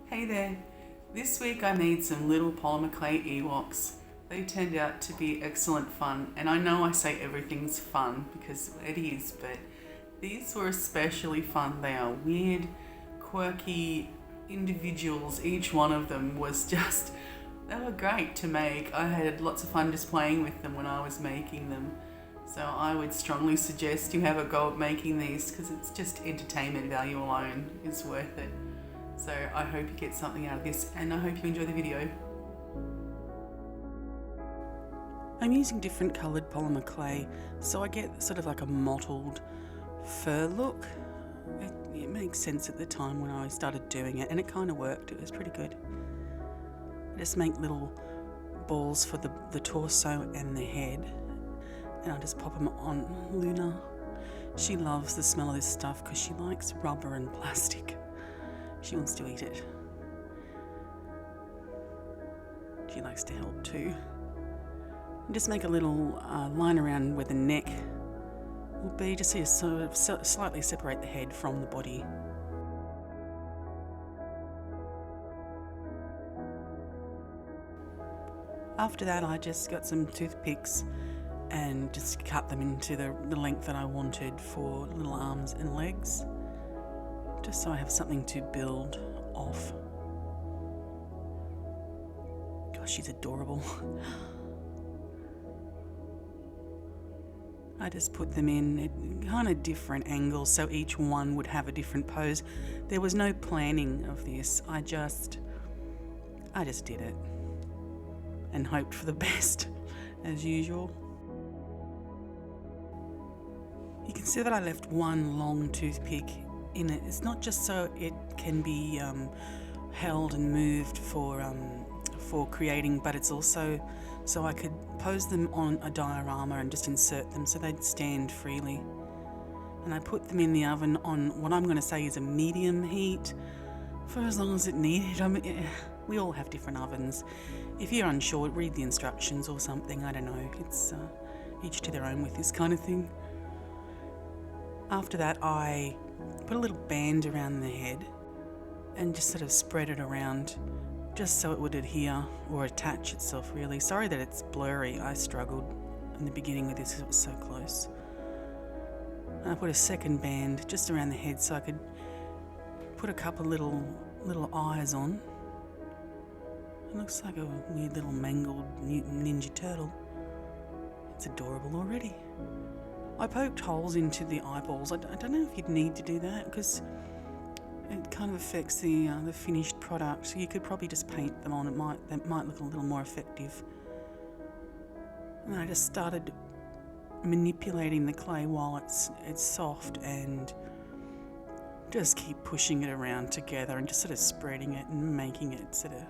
Hey there, this week I made some little polymer clay Ewoks. They turned out to be excellent fun, and I know I say everything's fun because it is, but these were especially fun. They are weird, quirky individuals. Each one of them was just, they were great to make. I had lots of fun just playing with them when I was making them. So I would strongly suggest you have a go at making these because it's just entertainment value alone is worth it. So I hope you get something out of this and I hope you enjoy the video. I'm using different coloured polymer clay so I get sort of like a mottled fur look. It makes sense at the time when I started doing it and it kind of worked. It was pretty good. I just make little balls for the torso and the head and I just pop them on Luna. She loves the smell of this stuff because she likes rubber and plastic. She wants to eat it. She likes to help too. And just make a little line around where the neck will be, just so you sort of slightly separate the head from the body. After that, I just got some toothpicks and just cut them into the length that I wanted for little arms and legs, just so I have something to build off. Gosh, she's adorable. I just put them in kind of different angles so each one would have a different pose. There was no planning of this. I just did it and hoped for the best as usual. You can see that I left one long toothpick in it. It's not just so it can be held and moved for creating, but it's also so I could pose them on a diorama and just insert them so they'd stand freely. And I put them in the oven on what I'm going to say is a medium heat for as long as it needed. I mean, we all have different ovens. If you're unsure, read the instructions or something. I don't know. It's each to their own with this kind of thing. After that, I put a little band around the head and just sort of spread it around just so it would adhere or attach itself really. Sorry that it's blurry. I struggled in the beginning with this because it was so close. And I put a second band just around the head so I could put a couple little eyes on. It looks like a weird little mangled Ninja Turtle. It's adorable already. I poked holes into the eyeballs. I don't know if you'd need to do that because it kind of affects the finished product. So you could probably just paint them on. That might look a little more effective. And I just started manipulating the clay while it's soft and just keep pushing it around together and just sort of spreading it and making it sort of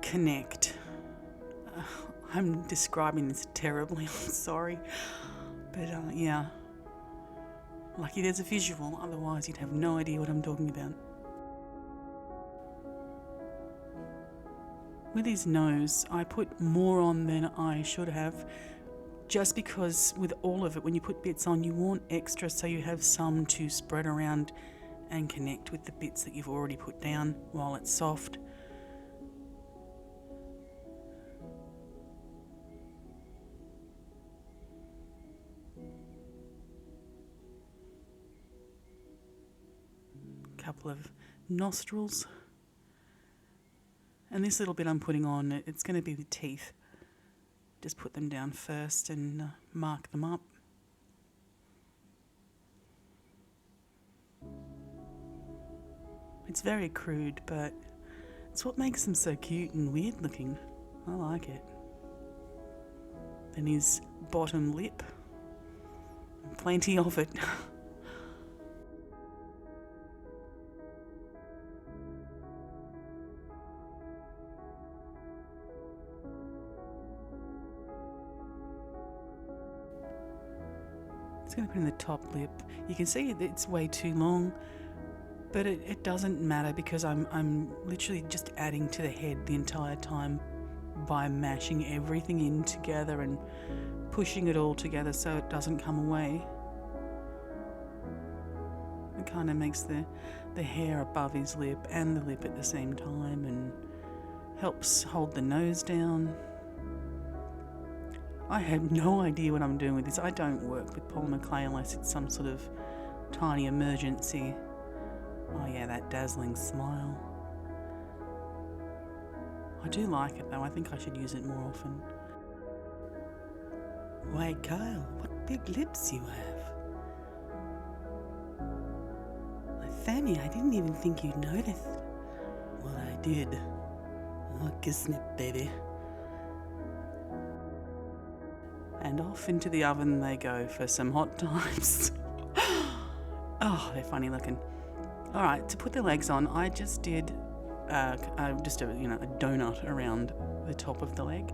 connect. I'm describing this terribly. I'm sorry. But yeah, lucky there's a visual, otherwise you'd have no idea what I'm talking about. With his nose, I put more on than I should have, just because with all of it, when you put bits on, you want extra so you have some to spread around and connect with the bits that you've already put down while it's soft. Couple of nostrils, and this little bit I'm putting on, it's going to be the teeth. Just put them down first and mark them up. It's very crude, but it's what makes them so cute and weird looking. I like it. Then his bottom lip, plenty of it. It's going to put in the top lip. You can see it's way too long, but it doesn't matter because I'm literally just adding to the head the entire time by mashing everything in together and pushing it all together so it doesn't come away. It kind of makes the hair above his lip and the lip at the same time, and helps hold the nose down. I have no idea what I'm doing with this. I don't work with polymer clay unless it's some sort of tiny emergency. Oh yeah, that dazzling smile. I do like it though. I think I should use it more often. Wait, Kyle, what big lips you have. Fanny, I didn't even think you'd notice. Well, I did. Oh, kiss me, baby. And off into the oven they go for some hot times. Oh, they're funny looking. All right, to put the legs on, I just did a donut around the top of the leg.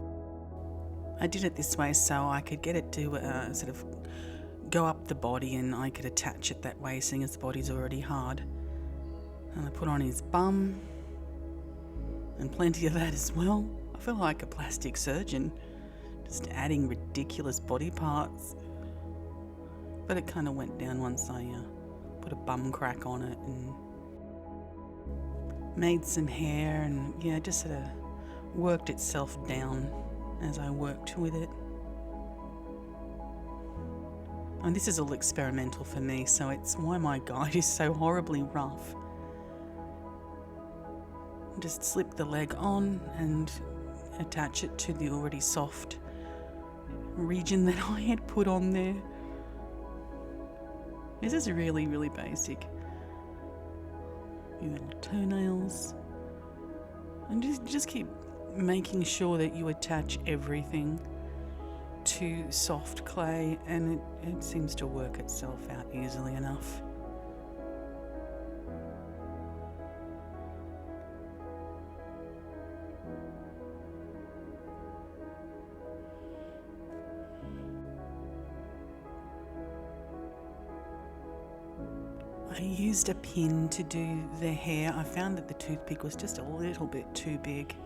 I did it this way so I could get it to sort of go up the body, and I could attach it that way, seeing as the body's already hard. And I put on his bum, and plenty of that as well. I feel like a plastic surgeon, just adding ridiculous body parts. But it kind of went down once I put a bum crack on it and made some hair, and yeah, just sort of worked itself down as I worked with it. And this is all experimental for me, so it's why my guide is so horribly rough. Just slip the leg on and attach it to the already soft region that I had put on there. This is really, really basic. Your little toenails. And just keep making sure that you attach everything to soft clay, and it seems to work itself out easily enough. I used a pin to do the hair. I found that the toothpick was just a little bit too big,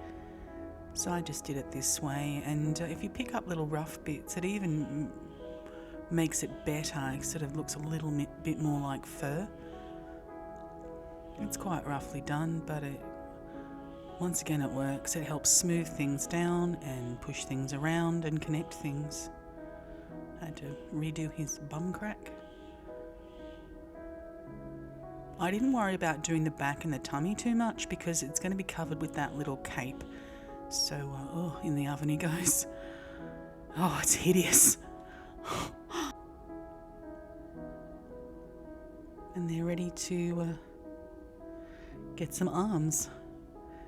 so I just did it this way. And if you pick up little rough bits, it even makes it better. It sort of looks a little bit more like fur. It's quite roughly done, but once again it works. It helps smooth things down and push things around and connect things. I had to redo his bum crack. I didn't worry about doing the back and the tummy too much because it's going to be covered with that little cape. So, in the oven he goes. Oh, it's hideous. And they're ready to get some arms.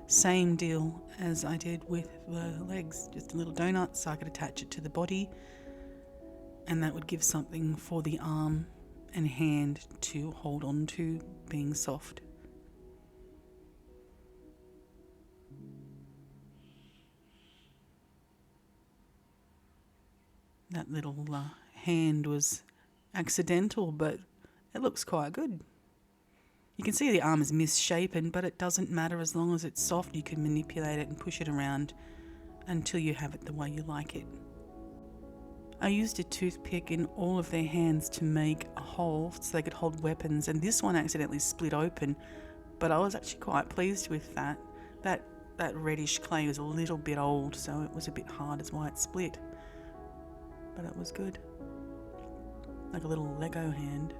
Same deal as I did with the legs, just a little donut so I could attach it to the body, and that would give something for the arm and hand to hold on to, being soft. That little hand was accidental, but it looks quite good. You can see the arm is misshapen, but it doesn't matter as long as it's soft. You can manipulate it and push it around until you have it the way you like it. I used a toothpick in all of their hands to make a hole so they could hold weapons, and this one accidentally split open, but I was actually quite pleased with that. That reddish clay was a little bit old, so it was a bit hard, that's why it split. But it was good. Like a little Lego hand.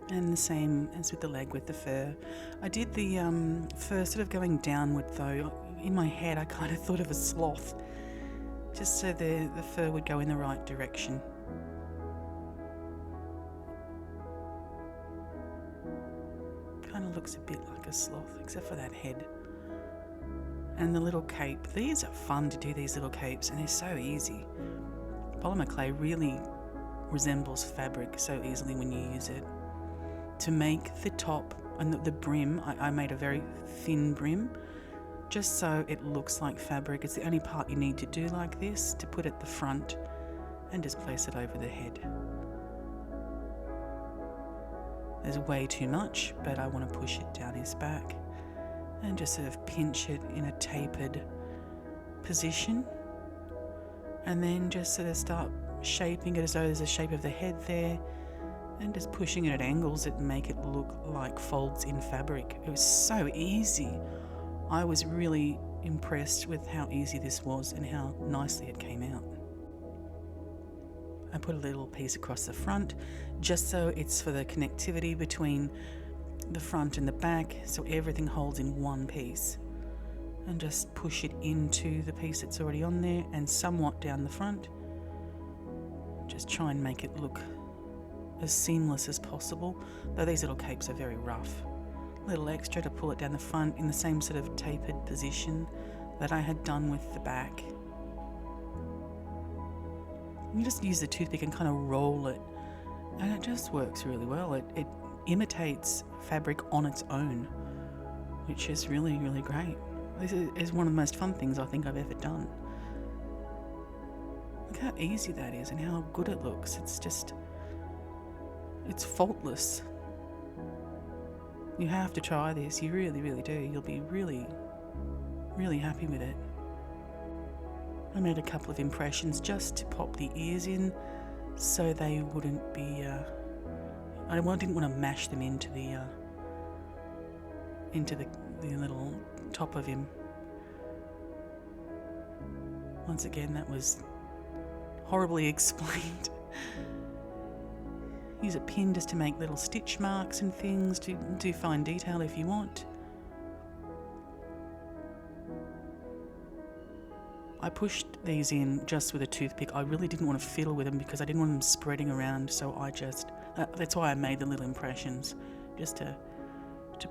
And the same as with the leg with the fur. I did the fur sort of going downward though. In my head I kind of thought of a sloth, just so the fur would go in the right direction. Kind of looks a bit like a sloth, except for that head. And the little cape. These are fun to do, these little capes, and they're so easy. Polymer clay really resembles fabric so easily when you use it. To make the top and the brim, I made a very thin brim, just so it looks like fabric. It's the only part you need to do like this, to put at the front and just place it over the head. There's way too much, but I want to push it down his back and just sort of pinch it in a tapered position And then just sort of start shaping it as though there's a shape of the head there, and just pushing it at angles that make it look like folds in fabric. It was so easy. I was really impressed with how easy this was and how nicely it came out. I put a little piece across the front just so it's for the connectivity between the front and the back, so everything holds in one piece. And just push it into the piece that's already on there and somewhat down the front. Just try and make it look as seamless as possible, though these little capes are very rough. A little extra to pull it down the front in the same sort of tapered position that I had done with the back. You just use the toothpick and kind of roll it, and it just works really well. It imitates fabric on its own, which is really, really great. This is one of the most fun things I think I've ever done. Look how easy that is and how good it looks. It's faultless. You have to try this. You really, really do. You'll be really, really happy with it. I made a couple of impressions just to pop the ears in so they wouldn't be... I didn't want to mash them into the little top of him. Once again, that was horribly explained. Use a pin just to make little stitch marks and things, to do fine detail if you want. I pushed these in just with a toothpick. I really didn't want to fiddle with them because I didn't want them spreading around, so I just... that's why I made the little impressions, just to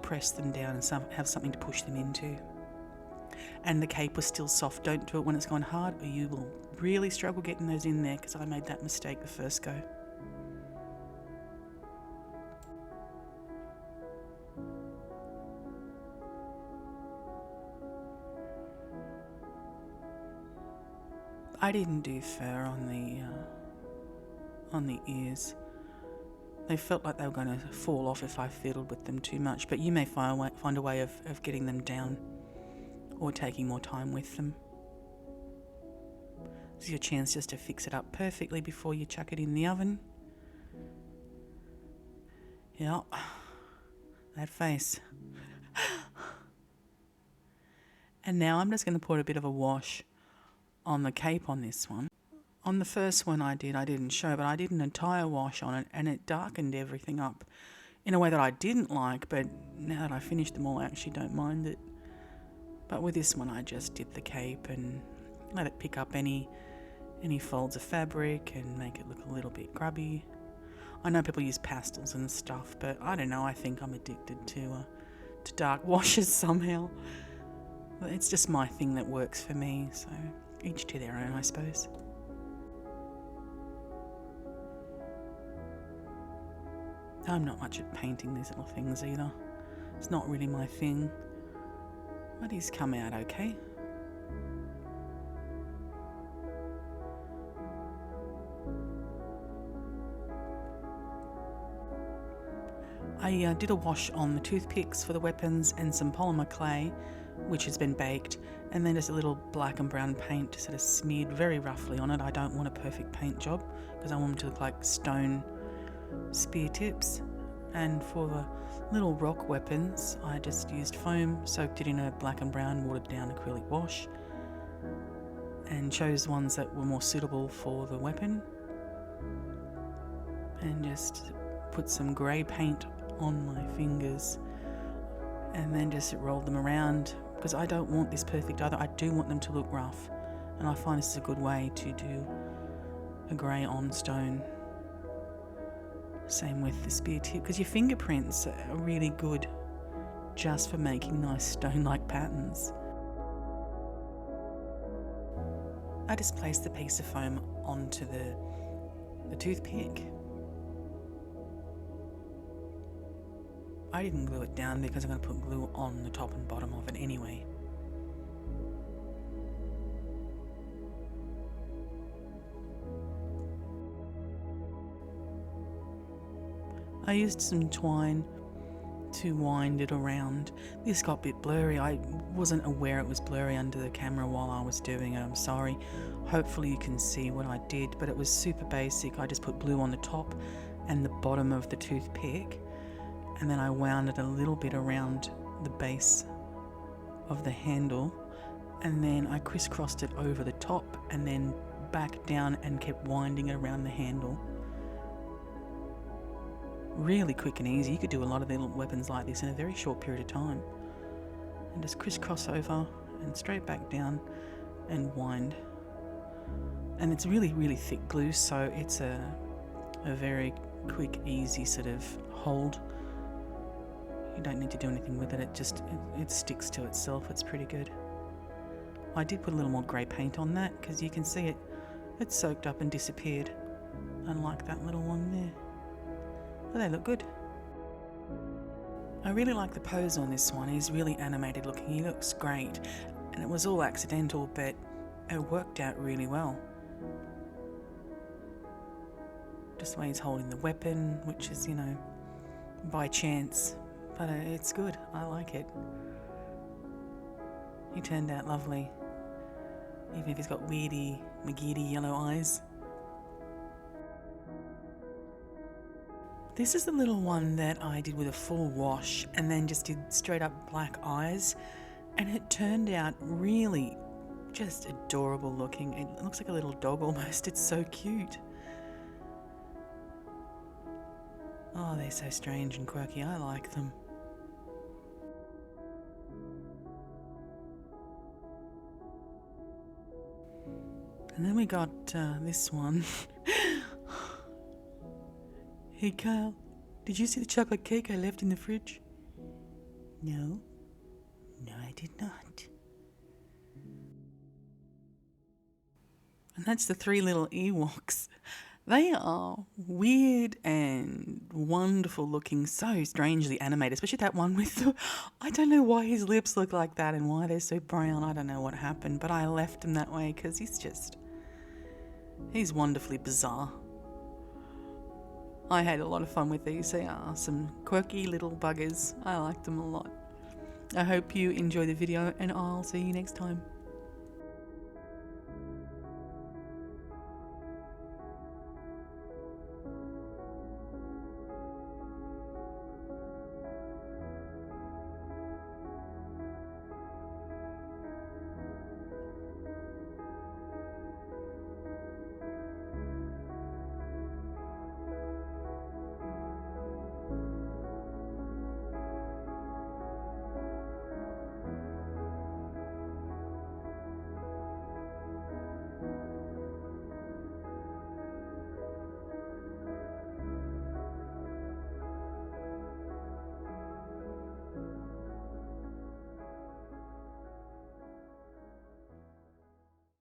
press them down and have something to push them into. And the cape was still soft. Don't do it when it's gone hard, or you will really struggle getting those in there, because I made that mistake the first go. I didn't do fur on the ears. They felt like they were going to fall off if I fiddled with them too much, but you may find a way of getting them down or taking more time with them. This is your chance just to fix it up perfectly before you chuck it in the oven. Yeah, that face. And now I'm just going to put a bit of a wash on the cape on this one. On the first one I didn't show, but I did an entire wash on it, and it darkened everything up in a way that I didn't like, but now that I finished them all, I actually don't mind it. But with this one, I just did the cape and let it pick up any folds of fabric and make it look a little bit grubby. I know people use pastels and stuff, but I don't know, I think I'm addicted to dark washes somehow. It's just my thing that works for me, so each to their own, I suppose. I'm not much at painting these little things either. It's not really my thing. But he's come out okay. I did a wash on the toothpicks for the weapons and some polymer clay, which has been baked, and then just a little black and brown paint sort of smeared very roughly on it. I don't want a perfect paint job because I want them to look like stone spear tips. And for the little rock weapons, I just used foam, soaked it in a black and brown watered down acrylic wash, and chose ones that were more suitable for the weapon, and just put some grey paint on my fingers and then just rolled them around, because I don't want this perfect either. I do want them to look rough, and I find this is a good way to do a grey on stone. Same with the spear tip, because your fingerprints are really good just for making nice stone-like patterns. I just placed the piece of foam onto the toothpick. I didn't glue it down because I'm going to put glue on the top and bottom of it anyway. I used some twine to wind it around. This got a bit blurry. I wasn't aware it was blurry under the camera while I was doing it. I'm sorry. Hopefully you can see what I did, but it was super basic. I just put glue on the top and the bottom of the toothpick, and then I wound it a little bit around the base of the handle, and then I crisscrossed it over the top and then back down and kept winding it around the handle. Really quick and easy. You could do a lot of little weapons like this in a very short period of time. And just crisscross over and straight back down and wind. And it's really, really thick glue, so it's a very quick, easy sort of hold. You don't need to do anything with it. It sticks to itself. It's pretty good. I did put a little more grey paint on that because you can see it soaked up and disappeared, unlike that little one there. But they look good. I really like the pose on this one. He's really animated looking. He looks great. And it was all accidental, but it worked out really well. Just the way he's holding the weapon, which is, by chance. But it's good. I like it. He turned out lovely. Even if he's got weirdy, McGeady yellow eyes. This is the little one that I did with a full wash and then just did straight up black eyes, and it turned out really just adorable looking. It looks like a little dog almost. It's so cute. Oh, they're so strange and quirky. I like them. And then we got this one. Hey Kyle, did you see the chocolate cake I left in the fridge? No, I did not. And that's the 3 little Ewoks. They are weird and wonderful looking, so strangely animated, especially that one with the, I don't know why his lips look like that and why they're so brown. I don't know what happened, but I left him that way because he's wonderfully bizarre. I had a lot of fun with these. They are some quirky little buggers. I like them a lot. I hope you enjoy the video and I'll see you next time.